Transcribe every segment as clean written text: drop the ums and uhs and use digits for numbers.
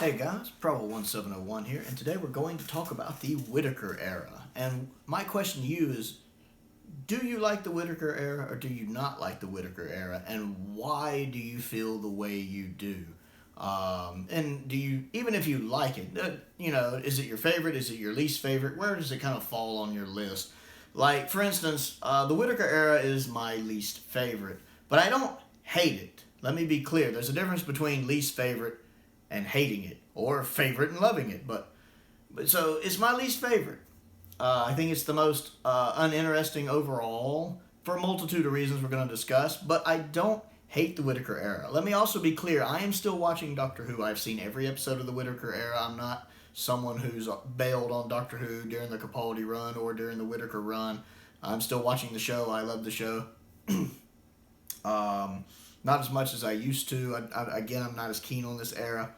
Hey guys, Probo1701 here, and today we're going to talk about the Whittaker era. And my question to you is, do you like the Whittaker era or do you not like the Whittaker era? And why do you feel the way you do? And do you, even if you like it, is it your favorite? Is it your least favorite? Where does it kind of fall on your list? Like, for instance, the Whittaker era is my least favorite, but I don't hate it. Let me be clear. There's a difference between least favorite and hating it, or favorite and loving it. But so it's my least favorite. I think it's the most uninteresting overall for a multitude of reasons we're going to discuss. But I don't hate the Whittaker era. Let me also be clear. I am still watching Doctor Who. I've seen every episode of the Whittaker era. I'm not someone who's bailed on Doctor Who during the Capaldi run or during the Whittaker run. I'm still watching the show. I love the show. Not as much as I used to. Again, I'm not as keen on this era.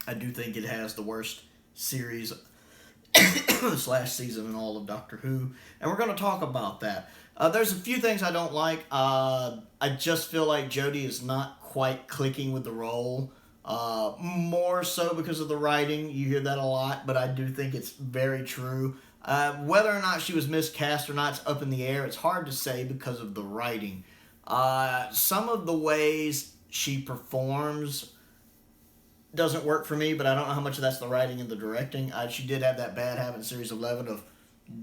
I do think it has the worst series slash season in all of Doctor Who, and we're going to talk about that. There's a few things I don't like. I just feel like Jodie is not quite clicking with the role. More so because of the writing. You hear that a lot, but I do think it's very true. Whether or not she was miscast or not, it's up in the air. It's hard to say because of the writing. Some of the ways she performs doesn't work for me, but I don't know how much of that's the writing and the directing. She did have that bad habit in Series 11 of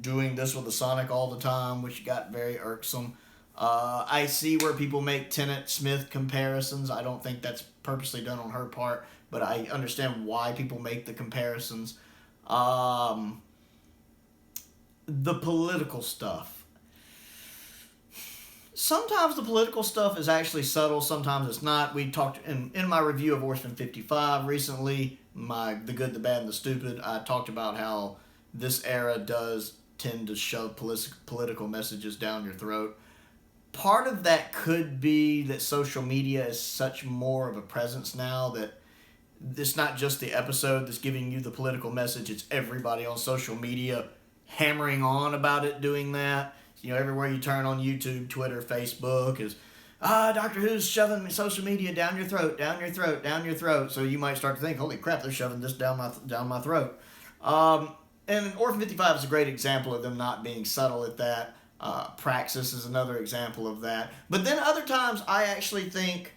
doing this with the Sonic all the time, which got very irksome. I see where people make Tennant Smith comparisons. I don't think that's purposely done on her part, but I understand why people make the comparisons. The political stuff. Sometimes the political stuff is actually subtle, sometimes it's not. We talked in my review of Orphan 55 recently, The Good, the Bad, and the Stupid, I talked about how this era does tend to shove political messages down your throat. Part of that could be that social media is such more of a presence now that it's not just the episode that's giving you the political message, it's everybody on social media hammering on about it, doing that. Everywhere you turn on YouTube, Twitter, Facebook is, Doctor Who's shoving social media down your throat, down your throat, down your throat. So you might start to think, holy crap, they're shoving this down my throat. And Orphan 55 is a great example of them not being subtle at that. Praxis is another example of that. But then other times, I actually think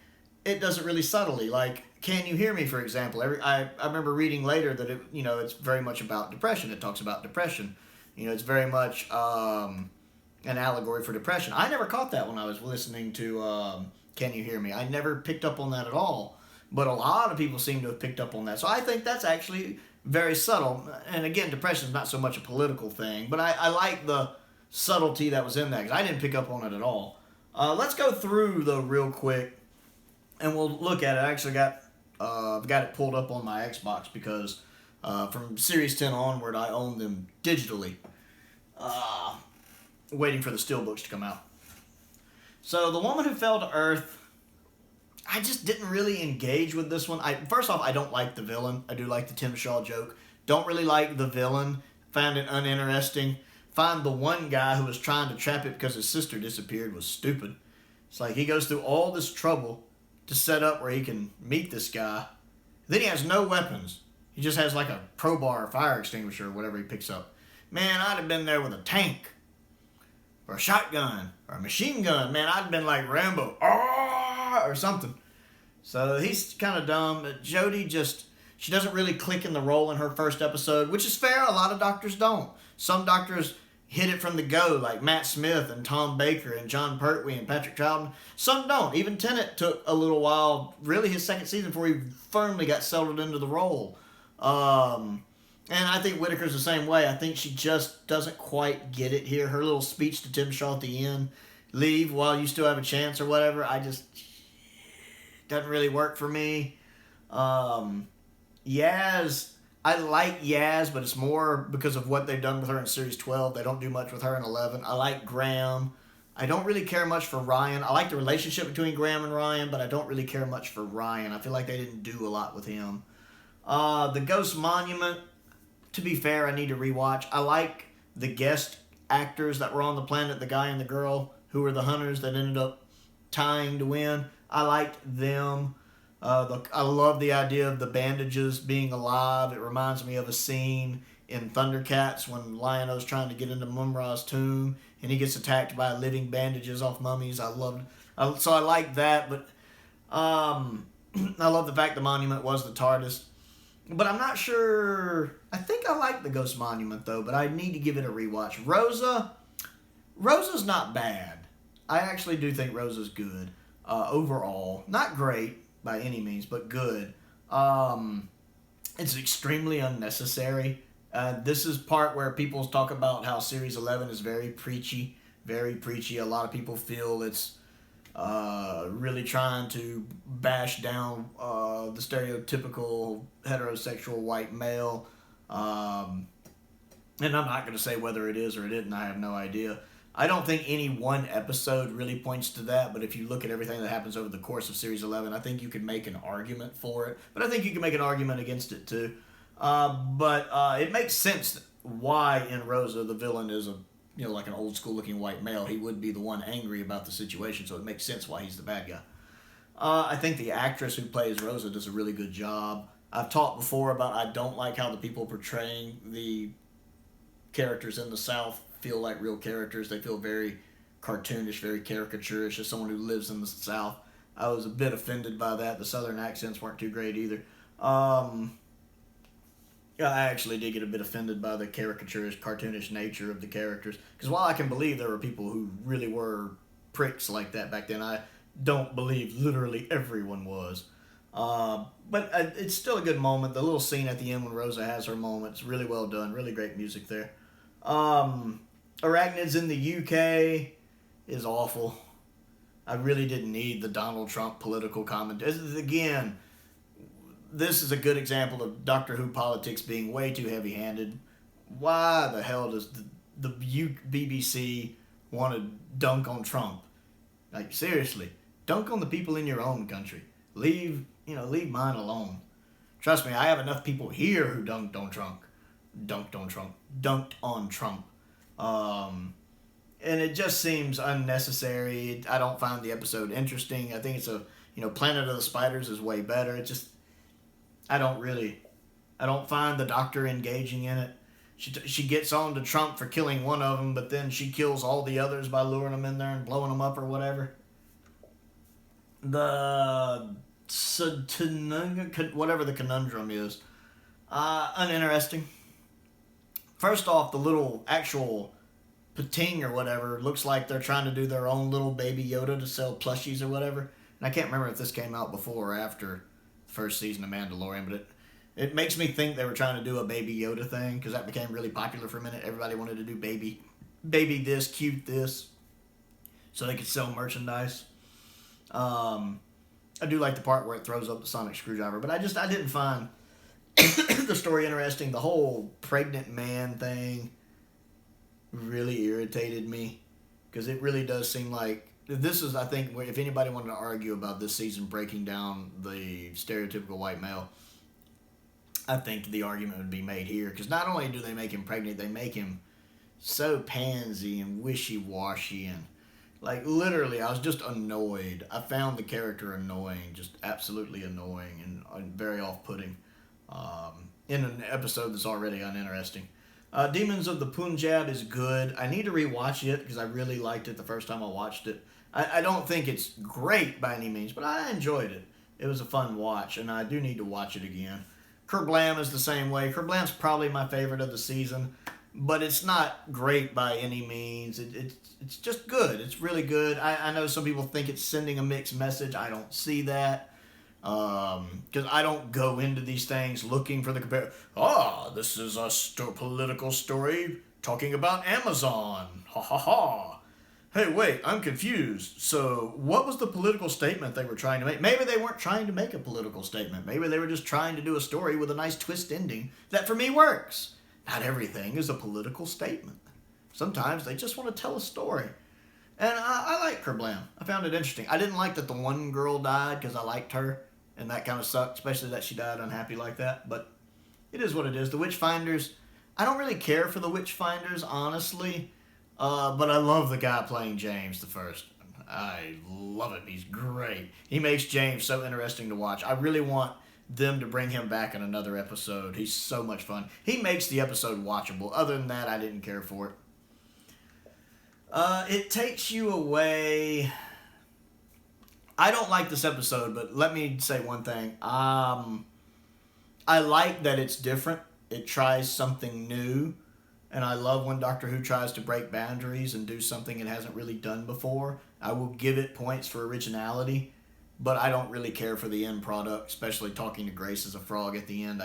it does it really subtly. Like, Can You Hear Me, for example? I remember reading later that it's very much about depression. It talks about depression. It's very much an allegory for depression. I never caught that when I was listening to Can You Hear Me? I never picked up on that at all. But a lot of people seem to have picked up on that. So I think that's actually very subtle. And again, depression is not so much a political thing. But I like the subtlety that was in that, because I didn't pick up on it at all. Let's go through, though, real quick. And we'll look at it. I actually got it pulled up on my Xbox because from Series 10 onward, I own them digitally. Waiting for the steelbooks to come out. So, The Woman Who Fell to Earth, I just didn't really engage with this one. First off, I don't like the villain. I do like the Tim Shaw joke. Don't really like the villain. Found it uninteresting. Find the one guy who was trying to trap it because his sister disappeared was stupid. It's like he goes through all this trouble to set up where he can meet this guy. Then he has no weapons. He just has like a crowbar or fire extinguisher or whatever he picks up. Man, I'd have been there with a tank. Or a shotgun, or a machine gun. Man, I'd have been like Rambo, or something. So he's kind of dumb. But Jodie she doesn't really click in the role in her first episode, which is fair. A lot of doctors don't. Some doctors hit it from the go, like Matt Smith and Tom Baker and John Pertwee and Patrick Troughton. Some don't. Even Tennant took a little while, really his second season, before he firmly got settled into the role. And I think Whittaker's the same way. I think she just doesn't quite get it here. Her little speech to Tim Shaw at the end, leave while you still have a chance or whatever, doesn't really work for me. Yaz, I like Yaz, but it's more because of what they've done with her in Series 12. They don't do much with her in 11. I like Graham. I don't really care much for Ryan. I like the relationship between Graham and Ryan, but I don't really care much for Ryan. I feel like they didn't do a lot with him. The Ghost Monument, to be fair, I need to rewatch. I like the guest actors that were on the planet, the guy and the girl who were the hunters that ended up tying to win. I liked them. I love the idea of the bandages being alive. It reminds me of a scene in Thundercats when Lion-O's trying to get into Mumra's tomb and he gets attacked by living bandages off mummies. So I like that, but I love the fact the monument was the TARDIS. But I'm not sure. I think I like the Ghost Monument though, but I need to give it a rewatch. Rosa's not bad. I actually do think Rosa's good overall. Not great by any means, but good. It's extremely unnecessary. This is part where people talk about how Series 11 is very preachy. Very preachy. A lot of people feel it's really trying to bash down the stereotypical heterosexual white male. And I'm not going to say whether it is or it isn't. I have no idea. I don't think any one episode really points to that, but if you look at everything that happens over the course of Series 11, I think you can make an argument for it. But I think you can make an argument against it too. But it makes sense why in Rosa the villain is like an old school looking white male. He would be the one angry about the situation, so it makes sense why he's the bad guy. I think the actress who plays Rosa does a really good job. I've talked before about I don't like how the people portraying the characters in the South feel like real characters. They feel very cartoonish, very caricaturish as someone who lives in the South. I was a bit offended by that. The Southern accents weren't too great either. Yeah, I actually did get a bit offended by the caricaturish, cartoonish nature of the characters. Because while I can believe there were people who really were pricks like that back then, I don't believe literally everyone was. But it's still a good moment. The little scene at the end when Rosa has her moment, it's really well done. Really great music there. Arachnids in the UK is awful. I really didn't need the Donald Trump political commentary. Again, this is a good example of Doctor Who politics being way too heavy-handed. Why the hell does the BBC want to dunk on Trump? Like, seriously, dunk on the people in your own country. Leave mine alone. Trust me, I have enough people here who dunked on Trump. And it just seems unnecessary. I don't find the episode interesting. I think it's Planet of the Spiders is way better. I don't find the Doctor engaging in it. She gets on to Trump for killing one of them, but then she kills all the others by luring them in there and blowing them up or whatever. Whatever the conundrum is, uninteresting. First off, the little actual pating or whatever looks like they're trying to do their own little baby Yoda to sell plushies or whatever. And I can't remember if this came out before or after the first season of Mandalorian, but it makes me think they were trying to do a baby Yoda thing because that became really popular for a minute. Everybody wanted to do baby this, cute this, so they could sell merchandise. I do like the part where it throws up the sonic screwdriver, but I didn't find the story interesting. The whole pregnant man thing really irritated me because it really does seem like this is, I think, if anybody wanted to argue about this season breaking down the stereotypical white male, I think the argument would be made here because not only do they make him pregnant, they make him so pansy and wishy-washy and like literally I was just annoyed. I found the character annoying, just absolutely annoying and very off-putting in an episode that's already uninteresting. Demons of the Punjab is good. I need to rewatch it because I really liked it the first time I watched it. I don't think it's great by any means, but I enjoyed it. It was a fun watch, and I do need to watch it again. Kerblam is the same way. Kerblam's probably my favorite of the season, but it's not great by any means. It's just good. It's really good. I know some people think it's sending a mixed message. I don't see that. Because I don't go into these things looking for the compare. This is a political story talking about Amazon. Ha ha ha. Hey, wait, I'm confused. So, what was the political statement they were trying to make? Maybe they weren't trying to make a political statement. Maybe they were just trying to do a story with a nice twist ending that for me works. Not everything is a political statement. Sometimes they just want to tell a story. And I like Kerblam. I found it interesting. I didn't like that the one girl died because I liked her. And that kind of sucked, especially that she died unhappy like that. But it is what it is. The Witchfinders, I don't really care for the Witchfinders, honestly. But I love the guy playing James the First. I love him. He's great. He makes James so interesting to watch. I really want them to bring him back in another episode. He's so much fun. He makes the episode watchable. Other than that, I didn't care for it. It takes you away. I don't like this episode, but let me say one thing. I like that it's different. It tries something new. And I love when Doctor Who tries to break boundaries and do something it hasn't really done before. I will give it points for originality, but I don't really care for the end product, especially talking to Grace as a frog at the end.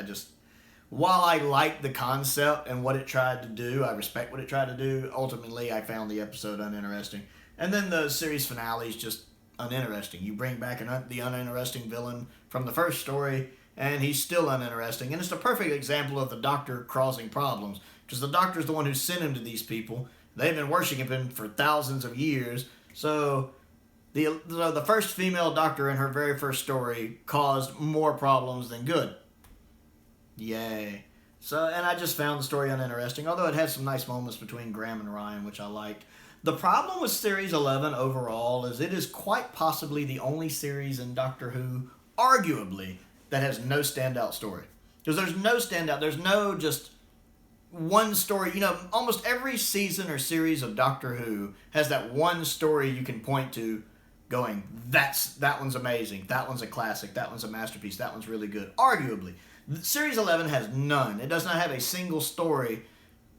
While I like the concept and what it tried to do, I respect what it tried to do, ultimately I found the episode uninteresting. And then the series finale is just uninteresting. You bring back the uninteresting villain from the first story, and he's still uninteresting. And it's a perfect example of the Doctor causing problems. Because the Doctor's the one who sent him to these people. They've been worshiping him for thousands of years. So the first female Doctor in her very first story caused more problems than good. Yay. And I just found the story uninteresting, although it had some nice moments between Graham and Ryan, which I liked. The problem with Series 11 overall is it is quite possibly the only series in Doctor Who, arguably, that has no standout story. Because there's no standout. There's no just one story. Almost every season or series of Doctor Who has that one story you can point to going, that one's amazing, that one's a classic, that one's a masterpiece, that one's really good. Arguably. Series 11 has none. It does not have a single story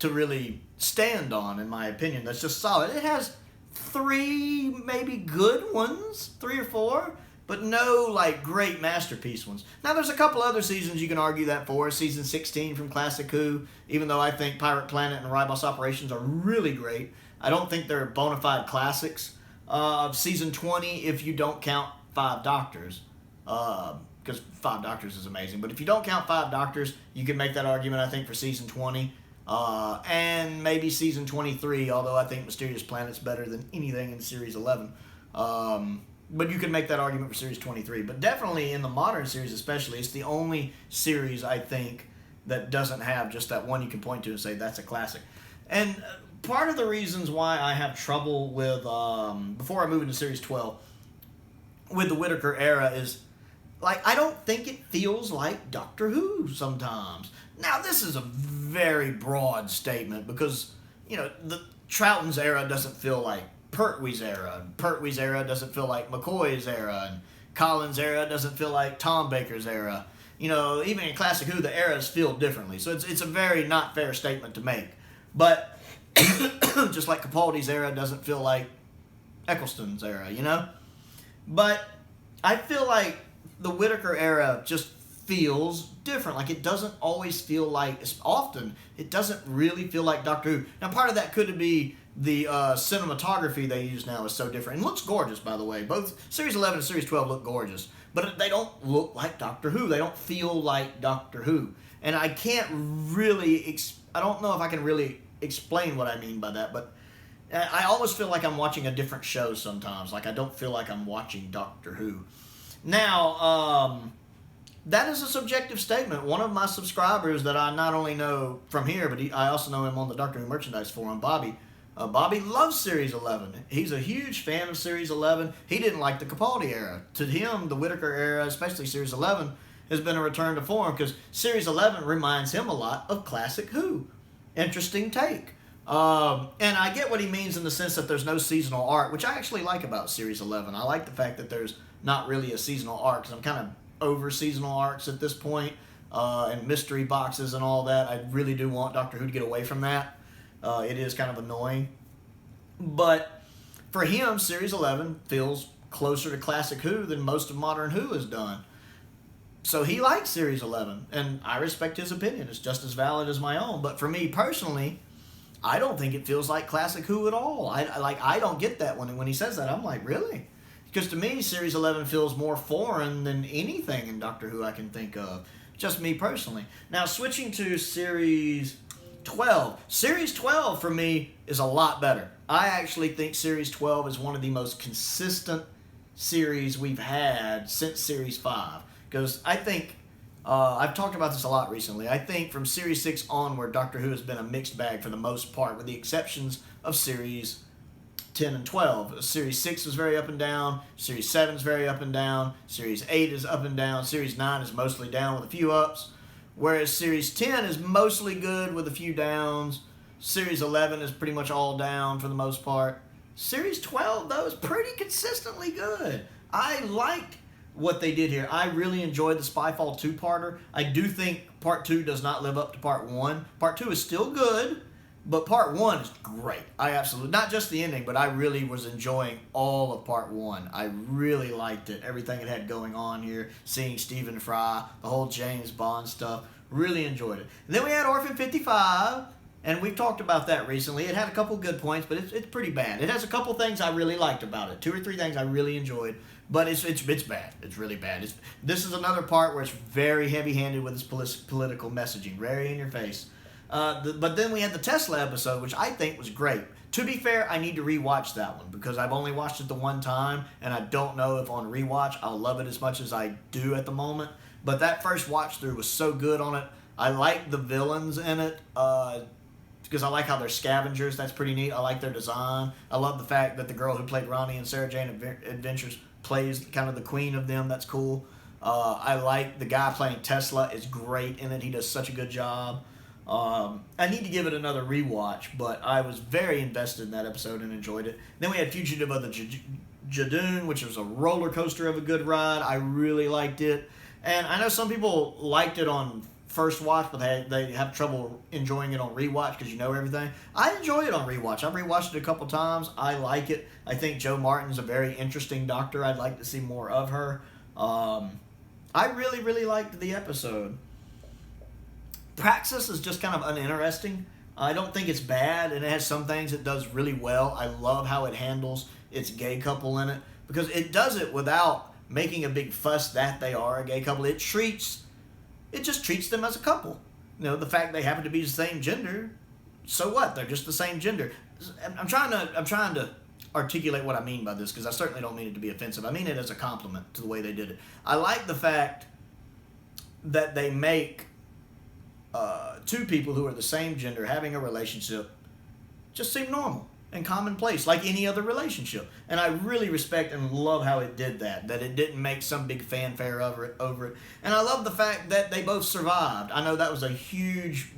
to really stand on, in my opinion, that's just solid. It has 3 maybe good ones, 3 or 4, but no, great masterpiece ones. Now, there's a couple other seasons you can argue that for. Season 16 from Classic Who, even though I think Pirate Planet and Ribos Operations are really great, I don't think they're bona fide classics. Season 20, if you don't count 5 Doctors, because 5 Doctors is amazing. But if you don't count 5 Doctors, you can make that argument, I think, for Season 20. And maybe Season 23, although I think Mysterious Planet's better than anything in Series 11. But you can make that argument for Series 23. But definitely in the modern series especially, it's the only series, I think, that doesn't have just that one you can point to and say, that's a classic. And part of the reasons why I have trouble with, before I move into Series 12, with the Whittaker era is, I don't think it feels like Doctor Who sometimes. Now, this is a very broad statement because, the Troughton's era doesn't feel like Pertwee's era, and Pertwee's era doesn't feel like McCoy's era, and Collins' era doesn't feel like Tom Baker's era. Even in Classic Who, the eras feel differently. So it's a very not fair statement to make. But just like Capaldi's era doesn't feel like Eccleston's era, But I feel like the Whittaker era just feels different. It doesn't always feel like, often, it doesn't really feel like Doctor Who. Now, part of that could be the cinematography they use now is so different. And looks gorgeous, by the way. Both Series 11 and Series 12 look gorgeous. But they don't look like Doctor Who. They don't feel like Doctor Who. And I can't really, I don't know if I can really explain what I mean by that, but I almost feel like I'm watching a different show sometimes. I don't feel like I'm watching Doctor Who. Now, that is a subjective statement. One of my subscribers that I not only know from here, but I also know him on the Doctor Who merchandise forum, Bobby. Bobby loves Series 11. He's a huge fan of Series 11. He didn't like the Capaldi era. To him, the Whittaker era, especially Series 11, has been a return to form because Series 11 reminds him a lot of Classic Who. Interesting take. And I get what he means in the sense that there's no seasonal arc, which I actually like about Series 11. I like the fact that there's not really a seasonal arc because I'm kind of over seasonal arcs at this point, and mystery boxes and all that. I really do want Doctor Who to get away from that. It is kind of annoying. But for him, Series 11 feels closer to Classic Who than most of modern Who has done. So he likes Series 11, and I respect his opinion. It's just as valid as my own. But for me personally, I don't think it feels like Classic Who at all. I don't get that when he says that. I'm like, really? Because to me, Series 11 feels more foreign than anything in Doctor Who I can think of. Just me personally. Now, switching to Series 12. Series 12, for me, is a lot better. I actually think Series 12 is one of the most consistent series we've had since Series 5. Because I think, I've talked about this a lot recently, I think from Series 6 onward, Doctor Who has been a mixed bag for the most part, with the exceptions of Series 10 and 12. Series 6 is very up and down. Series 7 is very up and down. Series 8 is up and down. Series 9 is mostly down with a few ups. Whereas Series 10 is mostly good with a few downs. Series 11 is pretty much all down for the most part. Series 12, though, is pretty consistently good. I liked what they did here. I really enjoyed the Spyfall 2-parter. I do think Part 2 does not live up to Part 1. Part 2 is still good, but Part 1 is great. I absolutely, not just the ending, but I really was enjoying all of Part 1. I really liked it. Everything it had going on here, seeing Stephen Fry, the whole James Bond stuff. Really enjoyed it. And then we had Orphan 55, and we've talked about that recently. It had a couple good points, but it's pretty bad. It has a couple things I really liked about it. 2 or 3 things I really enjoyed, but it's bad. It's really bad. This is another part where it's very heavy-handed with its political messaging, very in your face. But then we had the Tesla episode, which I think was great. To be fair, I need to rewatch that one because I've only watched it the one time, and I don't know if on rewatch I'll love it as much as I do at the moment. But that first watch through was so good on it. I like the villains in it because I like how they're scavengers. That's pretty neat. I like their design. I love the fact that the girl who played Ronnie in Sarah Jane Adventures plays kind of the queen of them. That's cool. I like the guy playing Tesla is great in it. He does such a good job. I need to give it another rewatch, but I was very invested in that episode and enjoyed it. Then we had Fugitive of the Jadoon, which was a roller coaster of a good ride. I really liked it. And I know some people liked it on first watch, but they have trouble enjoying it on rewatch because you know everything. I enjoy it on rewatch. I've rewatched it a couple times. I like it. I think Jo Martin's a very interesting doctor. I'd like to see more of her. I really, really liked the episode. Praxis is just kind of uninteresting. I don't think it's bad, and it has some things it does really well. I love how it handles its gay couple in it because it does it without making a big fuss that they are a gay couple. It just treats them as a couple. You know, the fact they happen to be the same gender, so what? They're just the same gender. I'm trying to articulate what I mean by this because I certainly don't mean it to be offensive. I mean it as a compliment to the way they did it. I like the fact that they make two people who are the same gender having a relationship just seem normal and commonplace, like any other relationship. And I really respect and love how it did that it didn't make some big fanfare over it. And I love the fact that they both survived. I know that was a huge,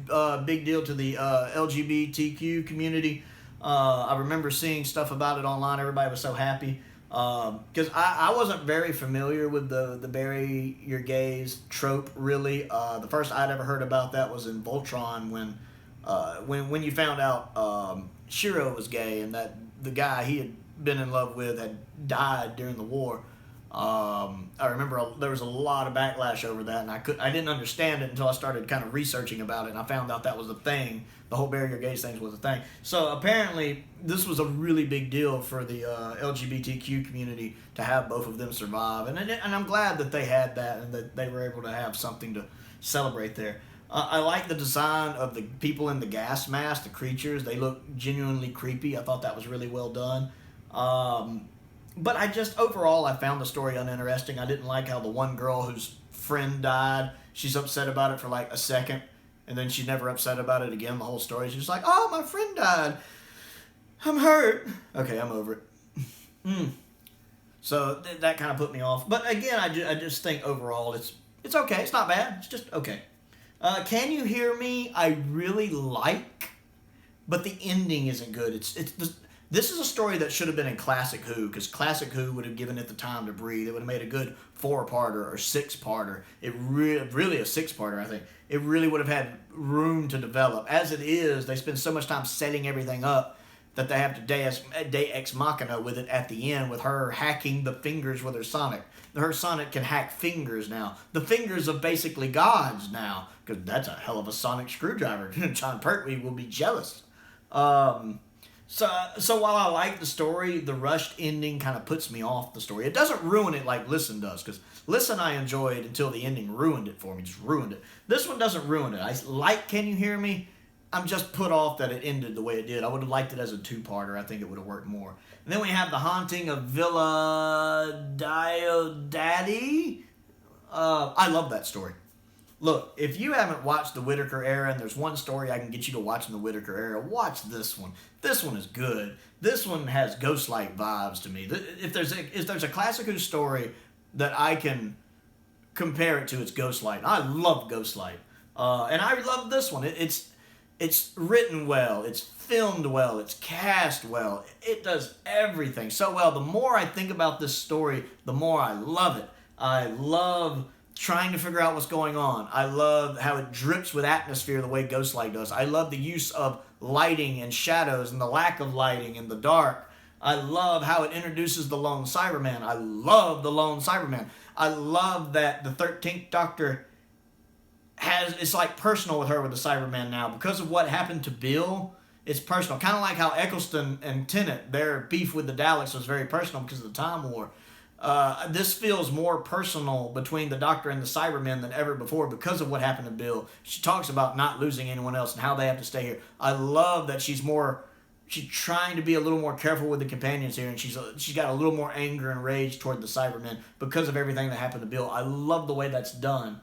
big deal to the LGBTQ community. I remember seeing stuff about it online. Everybody was so happy. Because I wasn't very familiar with the bury your gays trope, really. The first I'd ever heard about that was in Voltron when you found out Shiro was gay and that the guy he had been in love with had died during the war. I remember there was a lot of backlash over that, and I didn't understand it until I started kind of researching about it, and I found out that was a thing. The whole bury your gays thing was a thing. So apparently this was a really big deal for the LGBTQ community to have both of them survive, and I'm glad that they had that and that they were able to have something to celebrate there. I like the design of the people in the gas mask, the creatures. They look genuinely creepy. I thought that was really well done. But overall, I found the story uninteresting. I didn't like how the one girl whose friend died, she's upset about it for like a second, and then she's never upset about it again the whole story. She's like, oh, my friend died. I'm hurt. Okay, I'm over it. So that kind of put me off. But again, I just think overall it's okay. It's not bad. It's just okay. Can You Hear Me? I really like, but the ending isn't good. This is a story that should have been in Classic Who, because Classic Who would have given it the time to breathe. It would have made a good 4-parter or 6-parter. Really a 6-parter, I think. It really would have had room to develop. As it is, they spend so much time setting everything up that they have to Deus Ex Machina with it at the end, with her hacking the fingers with her Sonic. Her Sonic can hack fingers now. The fingers of basically gods now, because that's a hell of a sonic screwdriver. John Pertwee will be jealous. So while I like the story, the rushed ending kind of puts me off the story. It doesn't ruin it like Listen does, because Listen I enjoyed until the ending ruined it for me, just ruined it. This one doesn't ruin it. I like Can You Hear Me? I'm just put off that it ended the way it did. I would have liked it as a 2-parter. I think it would have worked more. And then we have The Haunting of Villa Diodati. I love that story. Look, if you haven't watched the Whittaker era, and there's one story I can get you to watch in the Whittaker era, watch this one. This one is good. This one has Ghost-like vibes to me. If there's a classic Who story that I can compare it to, it's Ghostlight. I love Ghostlight, and I love this one. It's written well, it's filmed well, it's cast well. It does everything so well. The more I think about this story, the more I love it. I love trying to figure out what's going on. I love how it drips with atmosphere the way Ghostlight does. I love the use of lighting and shadows and the lack of lighting in the dark. I love how it introduces the Lone Cyberman. I love the Lone Cyberman. I love that the 13th Doctor it's like personal with her with the Cyberman now. Because of what happened to Bill, it's personal. Kind of like how Eccleston and Tennant, their beef with the Daleks was very personal because of the Time War. This feels more personal between the Doctor and the Cybermen than ever before because of what happened to Bill. She talks about not losing anyone else and how they have to stay here. I love that she's trying to be a little more careful with the companions here, and she's got a little more anger and rage toward the Cybermen because of everything that happened to Bill. I love the way that's done.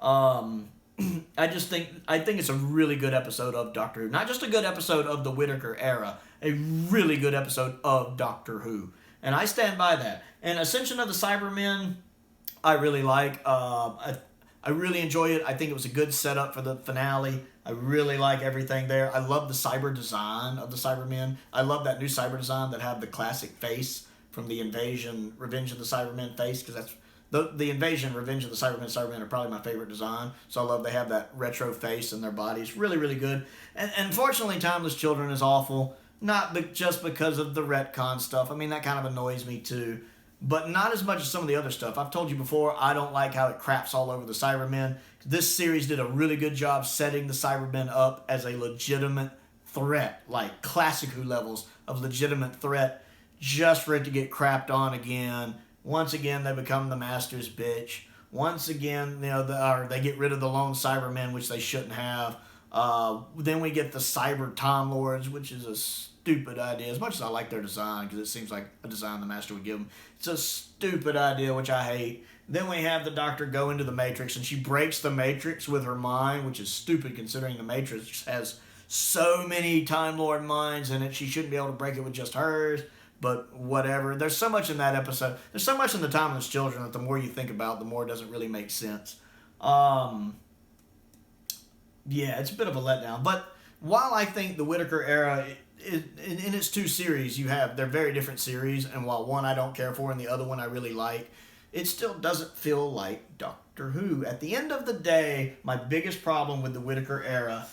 I think it's a really good episode of Doctor Who. Not just a good episode of the Whittaker era, a really good episode of Doctor Who. And I stand by that. And Ascension of the Cybermen, I really like. I really enjoy it. I think it was a good setup for the finale. I really like everything there. I love the cyber design of the Cybermen. I love that new cyber design that have the classic face from the Invasion, Revenge of the Cybermen face, because that's the Invasion, Revenge of the Cybermen are probably my favorite design. So I love they have that retro face and their bodies. Really, really good. And unfortunately, Timeless Children is awful. Not just because of the retcon stuff. I mean, that kind of annoys me too. But not as much as some of the other stuff. I've told you before, I don't like how it craps all over the Cybermen. This series did a really good job setting the Cybermen up as a legitimate threat. Like classic Who levels of legitimate threat. Just for it to get crapped on again. Once again, they become the Master's bitch. Once again, they get rid of the lone Cybermen, which they shouldn't have. Then we get the Cyber Time Lords, which is a stupid idea. As much as I like their design, because it seems like a design the Master would give them, it's a stupid idea, which I hate. Then we have the Doctor go into the Matrix, and she breaks the Matrix with her mind, which is stupid considering the Matrix has so many Time Lord minds in it. She shouldn't be able to break it with just hers, but whatever. There's so much in that episode. There's so much in the Timeless Children that the more you think about, the more it doesn't really make sense. Yeah, it's a bit of a letdown. But while I think the Whittaker era, in its two series, they're very different series, and while one I don't care for and the other one I really like, it still doesn't feel like Doctor Who. At the end of the day, my biggest problem with the Whittaker era,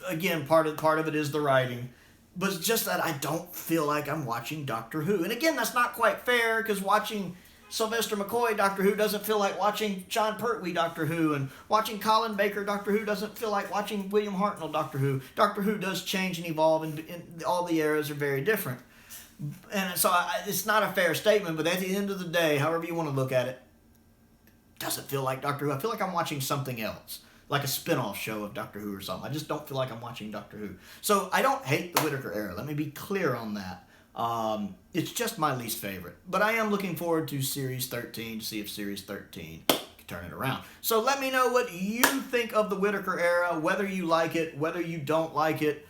again, part of it is the writing, but it's just that I don't feel like I'm watching Doctor Who. And again, that's not quite fair, because watching Sylvester McCoy Doctor Who doesn't feel like watching John Pertwee Doctor Who, and watching Colin Baker Doctor Who doesn't feel like watching William Hartnell Doctor Who. Doctor Who does change and evolve, and all the eras are very different. And so it's not a fair statement, but at the end of the day, however you want to look at it, doesn't feel like Doctor Who. I feel like I'm watching something else, like a spin-off show of Doctor Who or something. I just don't feel like I'm watching Doctor Who. So I don't hate the Whittaker era. Let me be clear on that. It's just my least favorite. But I am looking forward to Series 13 to see if Series 13 can turn it around. So let me know what you think of the Whittaker era, whether you like it, whether you don't like it,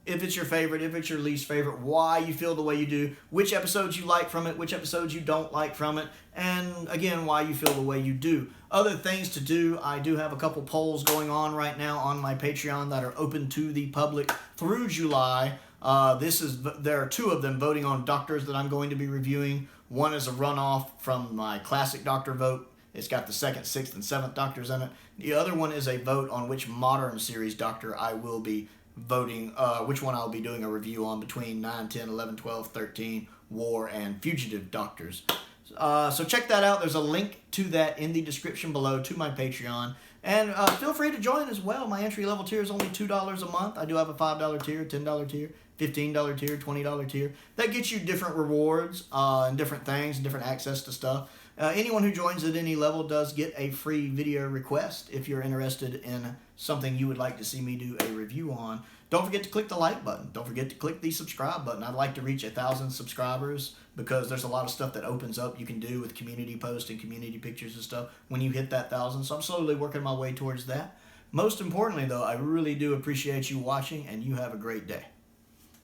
if it's your favorite, if it's your least favorite, why you feel the way you do, which episodes you like from it, which episodes you don't like from it, and again, why you feel the way you do. Other things to do, I do have a couple polls going on right now on my Patreon that are open to the public through July. There are two of them voting on Doctors that I'm going to be reviewing. One is a runoff from my classic Doctor vote. It's got the 2nd, 6th, and 7th Doctors in it. The other one is a vote on which modern series Doctor I will be voting, which one I'll be doing a review on between 9, 10, 11, 12, 13, War, and Fugitive Doctors. So check that out. There's a link to that in the description below to my Patreon. And feel free to join as well. My entry-level tier is only $2 a month. I do have a $5 tier, $10 tier, $15 tier, $20 tier. That gets you different rewards and different things and different access to stuff. Anyone who joins at any level does get a free video request if you're interested in something you would like to see me do a review on. Don't forget to click the like button. Don't forget to click the subscribe button. I'd like to reach 1,000 subscribers because there's a lot of stuff that opens up you can do with community posts and community pictures and stuff when you hit that 1,000. So I'm slowly working my way towards that. Most importantly, though, I really do appreciate you watching, and you have a great day.